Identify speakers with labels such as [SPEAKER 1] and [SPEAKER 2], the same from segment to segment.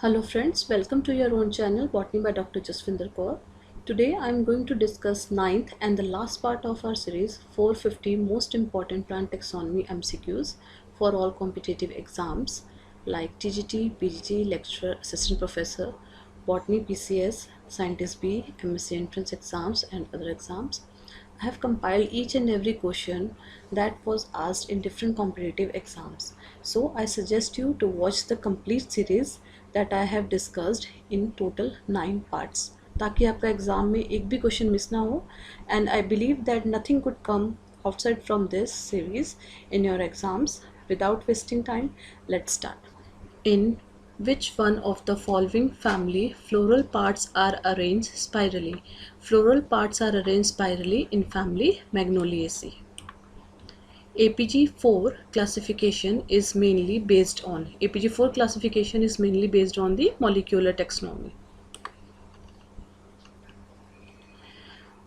[SPEAKER 1] Hello friends, welcome to your own channel Botany by Dr. Jaswinder Kaur. Today I am going to discuss ninth and the last part of our series 450 most important plant taxonomy MCQs for all competitive exams like TGT, PGT, lecturer, assistant professor, botany PCS, scientist B, MSc entrance exams and other exams. I have compiled each and every question that was asked in different competitive exams. So I suggest you to watch the complete series that I have discussed in total 9 parts ताकि आपका exam में एक भी question miss ना हो and I believe that nothing could come outside from this series in your exams. Without wasting time, let's start. In which one of the following family floral parts are arranged spirally? Floral parts are arranged spirally in family Magnoliaceae. APG4 classification is mainly based on the molecular taxonomy.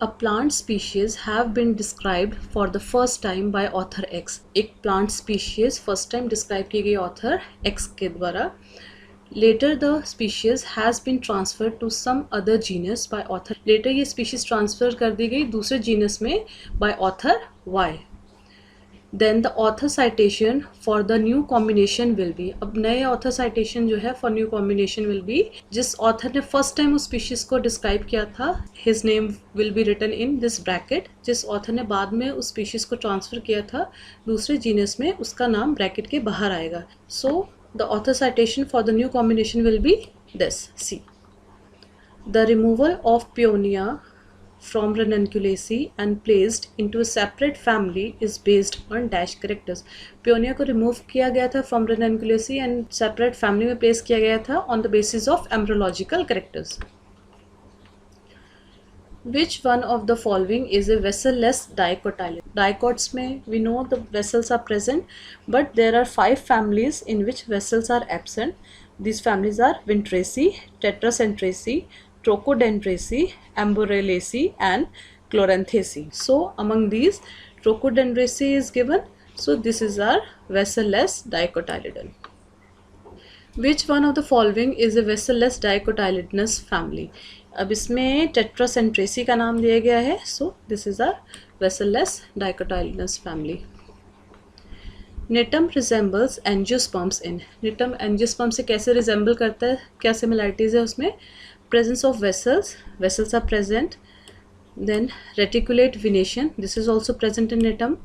[SPEAKER 1] A plant species have been described for the first time by author X. एक plant species first time describe की गई author X के द्वारा. Later the species has been transferred to some other genus by author. Later ये species transfer कर दी गई दूसरे genus में by author Y. Then the author citation for the new combination will be, अब नए author citation जो है for new combination will be, जिस author ने first time उस species को describe किया था his name will be written in this bracket. जिस author ने बाद में उस species को transfer किया था दूसरे genus में उसका नाम bracket के बाहर आएगा. So the author citation for the new combination will be this. C. The removal of Paeonia from Ranunculaceae and placed into a separate family is based on dash characters. Paeonia को remove किया गया था from Ranunculaceae and separate family में place किया गया था on the basis of embryological characters. Which one of the following is a vessel-less dicotyledon? Dicots में we know the vessels are present, but there are 5 families in which vessels are absent. These families are Vinteraceae, Tetracentraceae, Trochodendroaceae, Amborelaceae and Chloranthaceae. So among these, Trochodendroaceae is given. So this is our vessel-less dicotyledon. Which one of the following is a vessel-less dicotyledonous family? अब इसमें Tetracentraceae का नाम दिया गया है. So this is our vessel-less dicotyledonous family. Netum resembles angiosperms in. Netum angiosperm से कैसे resemble करता है, क्या similarities है उसमें? Presence of vessels are present. Then reticulate venation, this is also present in Netum.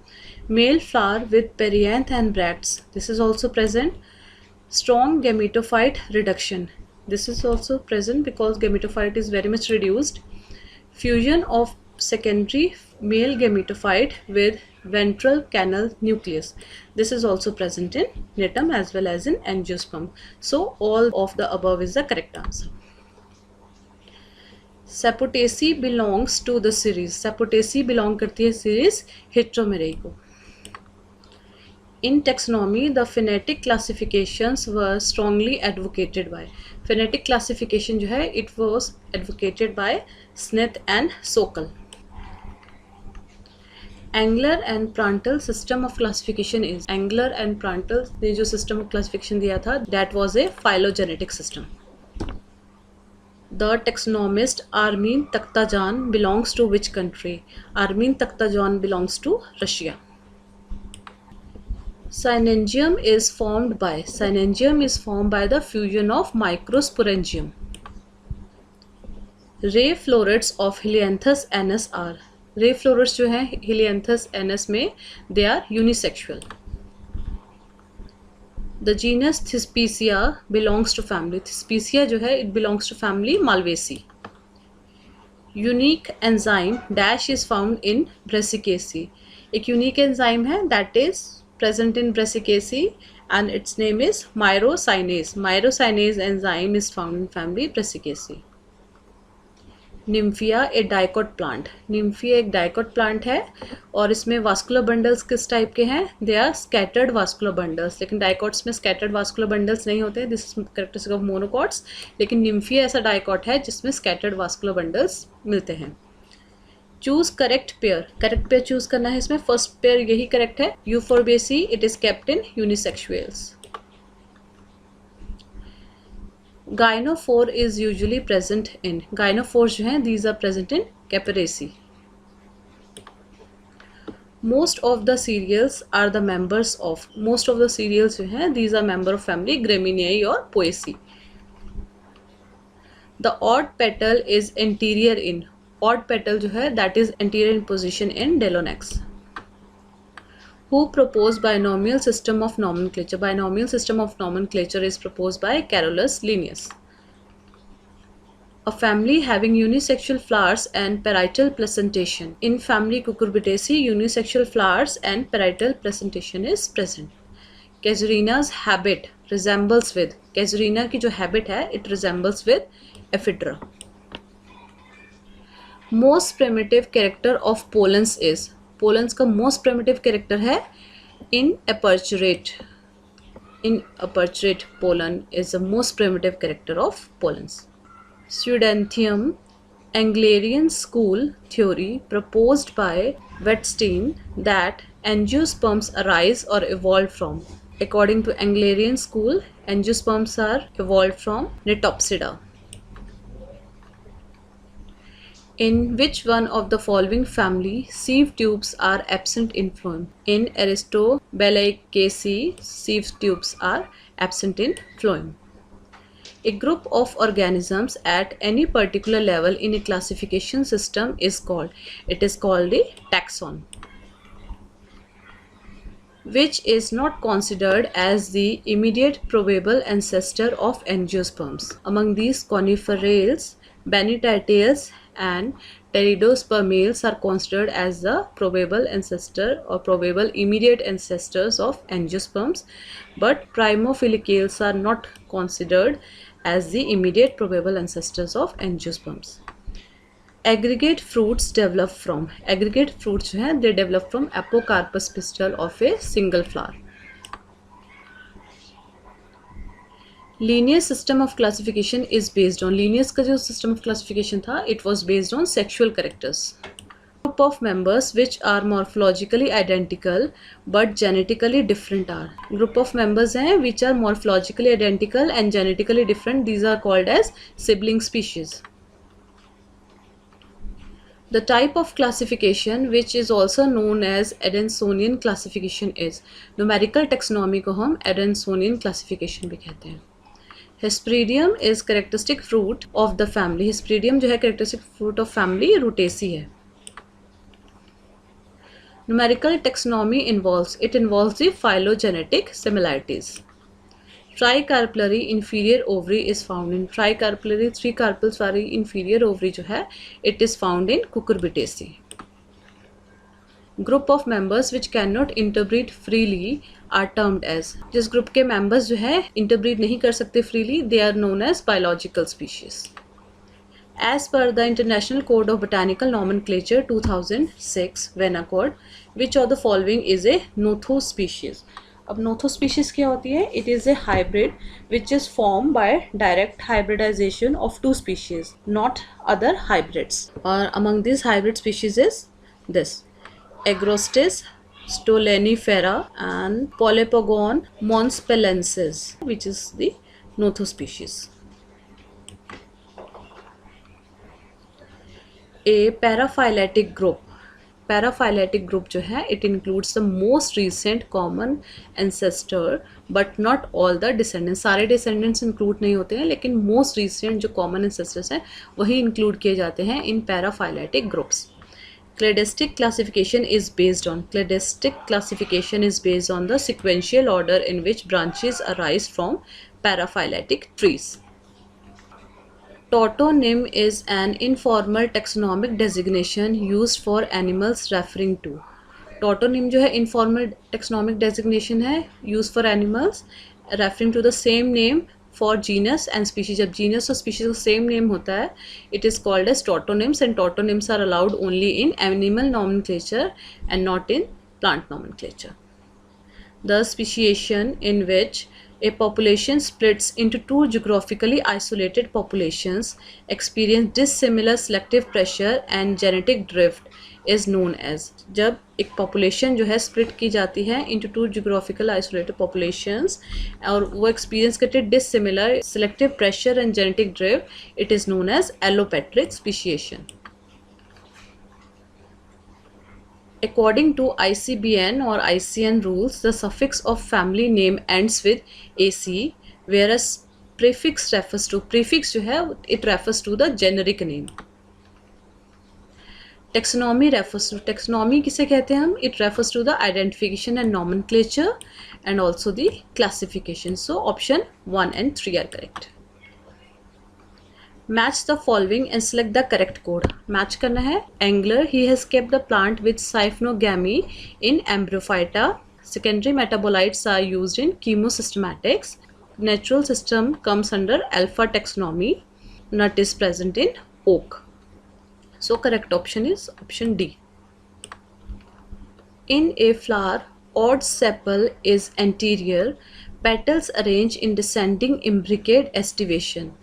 [SPEAKER 1] Male flower with perianth and bracts, this is also present. Strong gametophyte reduction, this is also present because gametophyte is very much reduced. Fusion of secondary male gametophyte with ventral canal nucleus, this is also present in Netum as well as in angiosperm. So all of the above is the correct answer. Sapotaceae belongs to the series. Sapotaceae belong करती है series Heteromerae को. In taxonomy, the phonetic classifications were strongly advocated by. Phonetic classification जो है it was advocated by Smith and Sokal. Angler and Prandtl system of classification is. Angler and Prandtl ने जो system of classification दिया था that was a phylogenetic system. The taxonomist Armin Takhtajan belongs to which country? Armin Takhtajan belongs to Russia. Synengium is formed by. Synengium is formed by the fusion of microsporangium. Ray florets of Helianthus anus are. Ray florets जो है Helianthus anus में they are unisexual. The genus Thespesia belongs to family. Thespesia जो है it belongs to family Malvaceae. Unique enzyme dash is found in Brassicaceae. एक unique enzyme है that is present in Brassicaceae and its name is myrosinase. Myrosinase enzyme is found in family Brassicaceae. Nymphaea a dicot plant. Nymphaea एक dicot plant है और इसमें vascular bundles किस type के हैं? They are scattered vascular bundles. लेकिन dicots में scattered vascular bundles नहीं होते. This is characteristic of monocots. लेकिन निम्फिया ऐसा डाइकोट है जिसमें स्कैटर्ड वास्कुलर बंडल्स मिलते हैं. Choose correct pair. Correct pair choose करना है इसमें. फर्स्ट पेयर यही करेक्ट है. Euphorbiaceae it is kept in यूनिसेक्सुअल्स. Gynophore is usually present in, gynophores जो हैं these are present in Caperaceae. Most of the cereals are the members of, most of the cereals जो हैं these are member of family Gramineae और Poaceae. The odd petal is anterior in, odd petal जो है that is anterior in position in Deinonyx. Who proposed binomial system of nomenclature? Binomial system of nomenclature is proposed by Carolus Linnaeus. A family having unisexual flowers and parietal placentation. In family Cucurbitaceae, unisexual flowers and parietal placentation is present. Casuarina's habit resembles with, Casuarina की जो habit है it resembles with Ephedra. Most primitive character of pollens is, pollens का most primitive character है inaperturate. Inaperturate pollen is the most primitive character of pollens. Pseudanthium Englerian school theory proposed by Wettstein that angiosperms arise or evolved from. According to Englerian school, angiosperms are evolved from Nitopsida. In which one of the following family sieve tubes are absent in phloem? In Aristobalaceae, sieve tubes are absent in phloem. A group of organisms at any particular level in a classification system is called, it is called a taxon. Which is not considered as the immediate probable ancestor of angiosperms. Among these, coniferales, Benitataeus and Pteridospermales are considered as the probable ancestor or probable immediate ancestors of angiosperms, but Primophilicales are not considered as the immediate probable ancestors of angiosperms. Aggregate fruits develop from, aggregate fruits जो हैं they develop from apocarpous pistil of a single flower. Linnaeus system of classification is based on, Linnaeus का जो system of classification था it was based on sexual characters. Group of members which are morphologically identical but genetically different are, group of members हैं which are morphologically identical and genetically different, these are called as sibling species. The type of classification which is also known as Adansonian classification is, numerical taxonomy को हम Adansonian classification भी कहते हैं. Hesperidium is characteristic fruit of the family, Hesperidium जो है characteristic fruit of family Rutaceae है. Numerical taxonomy involves, it involves the phylogenetic similarities. Tricarpillary inferior ovary is found in, tricarpillary three carpels वाली inferior ovary जो है it is found in Cucurbitaceae. Group of members which cannot interbreed freely are termed as, जिस group के members जो है interbreed नहीं कर सकते freely they are known as biological species. As per the International Code of Botanical Nomenclature 2006 Vienna Code, which of the following is a Nothus species? अब Nothus species क्या होती है? It is a hybrid which is formed by direct hybridization of two species, not other hybrids. Or among these hybrid species is this Agrostis stolonifera and Polypogon monspelensis, which is the Nothus species. A paraphyletic group, paraphyletic group जो है it includes the most recent common ancestor but not all the descendants, सारे descendants include नहीं होते हैं लेकिन most recent जो common ancestors हैं वही include किए जाते हैं in paraphyletic groups. Cladistic classification is based on, cladistic classification is based on the sequential order in which branches arise from paraphyletic trees. Tautonym is an informal taxonomic designation used for animals referring to. Tautonym जो है informal taxonomic designation है used for animals referring to the same name for genus and species. जब genus और species का same name होता है it is called as tautonyms and tautonyms are allowed only in animal nomenclature and not in plant nomenclature. The speciation in which A population splits into two geographically isolated populations experience dissimilar selective pressure and genetic drift is known as. जब एक population जो है split की जाती है into two geographical isolated populations और वो experience करते हैं dissimilar selective pressure and genetic drift, it is known as allopatric speciation. According to ICBN or ICN rules, the suffix of family name ends with AC, whereas prefix जो है it refers to the generic name. Taxonomy taxonomy किसे कहते हैं हम? It refers to the identification and nomenclature and also the classification. So option 1 and 3 are correct. Match the following and select the correct code. Match करना है. Angler, he has kept the plant with Siphonogammy in Embryophyta. Secondary metabolites are used in chemosystematics. Natural system comes under alpha taxonomy. Nut is present in oak. So correct option is option D. In a flower, odd sepal is anterior. Petals arranged in descending imbricate estivation.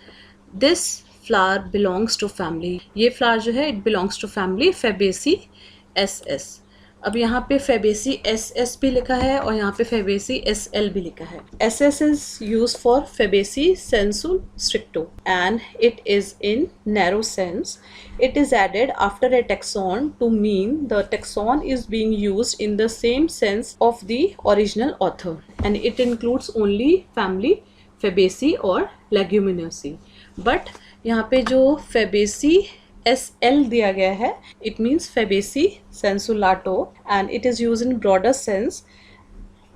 [SPEAKER 1] This flower belongs to family. ये flower जो है it belongs to family Fabaceae SS. अब यहाँ पे Fabaceae SS भी लिखा है और यहाँ पे Fabaceae SL भी लिखा है. SS is used for Fabaceae sensu stricto and it is in narrow sense. It is added after a taxon to mean the taxon is being used in the same sense of the original author and it includes only family Fabaceae or Leguminosae. But यहाँ पे जो Fabaceae SL दिया गया है it means Fabaceae sensulato and it is used in broader sense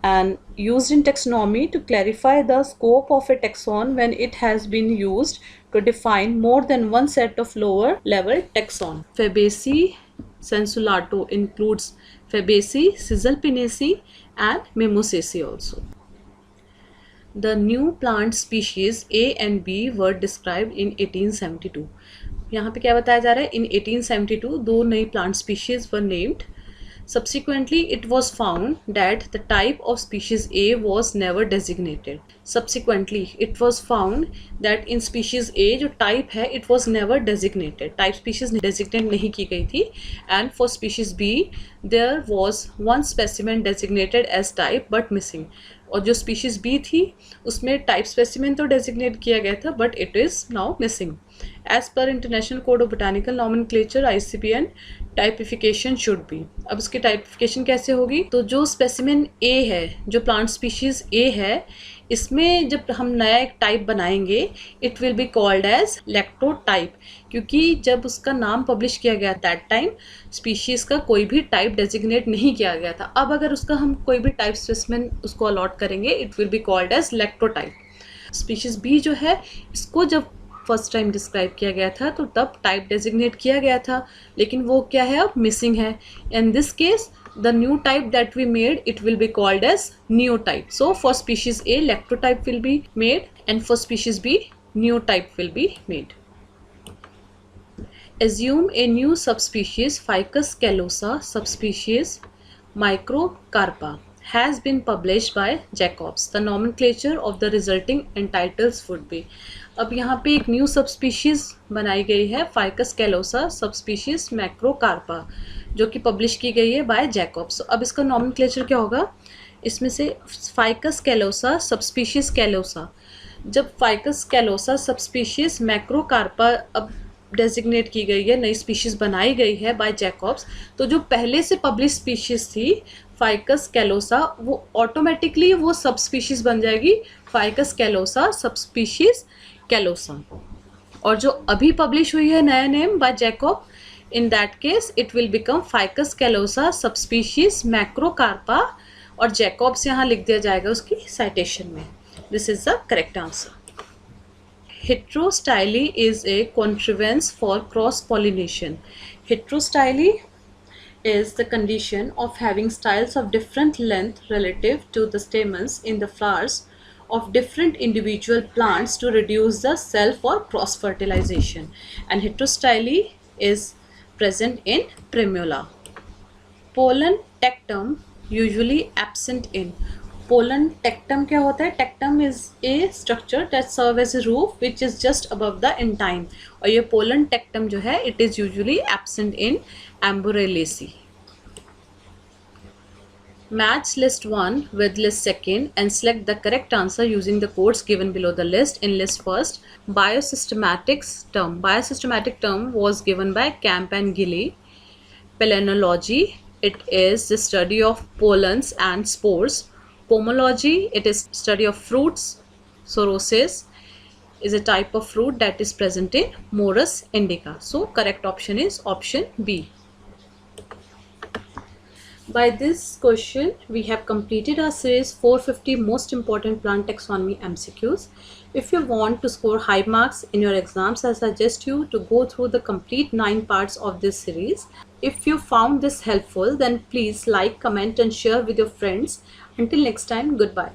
[SPEAKER 1] and used in taxonomy to clarify the scope of a taxon when it has been used to define more than one set of lower level taxon. Fabaceae sensulato includes Fabaceae, Caesalpinaceae and Mimosaceae also. The new plant species A and B were described in 1872. यहाँ पे क्या बताया जा रहा है? In 1872, दो नई plant species were named. Subsequently, it was found that the type of species A was never designated. Subsequently, it was found that in species A जो type है, it was never designated. Type species designate नहीं की गई थी. And for species B, there was one specimen designated as type but missing. और जो species B थी उसमें टाइप स्पेसिमेन तो डेजिग्नेट किया गया था but it is now missing. As per international code of botanical nomenclature ICBN typification should be. अब इसकी टाइपिफिकेशन कैसे होगी? तो जो स्पेसिमेन ए है, जो प्लांट स्पीशीज़ ए है, इसमें जब हम नया एक टाइप बनाएंगे it will be called as lectotype, क्योंकि जब उसका नाम पब्लिश किया गया दैट टाइम स्पीशीज़ का कोई भी टाइप डेजिग्नेट नहीं किया गया था. अब अगर उसका हम कोई भी टाइप स्पेसिमेन उसको अलॉट करेंगे it will be called as lectotype. Species B जो है इसको जब फर्स्ट टाइम डिस्क्राइब किया गया था तो तब टाइप डेजिग्नेट किया गया था, लेकिन वो क्या है अब मिसिंग है. In this case the new type that we made it will be called as neotype. So for species A lactotype will be made and for species B neotype will be made. Assume a new subspecies Ficus calosa subspecies Microcarpa has been published by Jacobs. The nomenclature of the resulting entitles would be. अब यहाँ पे एक new सबस्पीशीज़ बनाई गई है ficus callosa subspecies मैक्रोकार्पा जो कि publish की गई है बाय जैकॉब्स. अब इसका नॉमेनक्लेचर क्या होगा? इसमें से फाइकस कैलोसा सबस्पीशीज़ कैलोसा, जब फाइकस कैलोसा सबस्पीशीज़ मैक्रोकार्पा अब डेजिग्नेट की गई है, नई स्पीशीज़ बनाई गई है बाय जैकॉब्स, तो जो पहले से पब्लिश स्पीशीज़ थी फाइकस कैलोसा वो ऑटोमेटिकली वो सब स्पीशीज़ बन जाएगी फाइकस कैलोसा सबस्पीशीज़ कैलोसा. और जो अभी पब्लिश हुई है नया name by Jacob, in that case it will become ficus callosa subspecies macrocarpa और जैकॉब्स यहाँ लिख दिया जाएगा उसकी साइटेशन में. This is the correct answer. Heterostyly is a contrivance for cross-pollination. Heterostyly is the condition of having styles of different length relative to the stamens in the flowers of different individual plants to reduce the self or cross-fertilization. And heterostyly is present in Primula. Pollen tectum usually absent in. Pollen tectum क्या होता है? Tectum is a structure that serve as a roof which is just above the intine, और ये pollen tectum जो है it is usually absent in एम्बुरेलेसी. Match list 1 with list 2nd and select the correct answer using the codes given below the list. In list first, biosystematics term. Biosystematic term was given by Camp and Gilly. Palynology, it is the study of pollens and spores. Pomology, it is study of fruits. Sorosis is a type of fruit that is present in Morus indica. So correct option is option B. By this question, we have completed our series 450 most important plant taxonomy MCQs. If you want to score high marks in your exams, I suggest you to go through the complete 9 parts of this series. If you found this helpful, then please like, comment and share with your friends. Until next time, goodbye.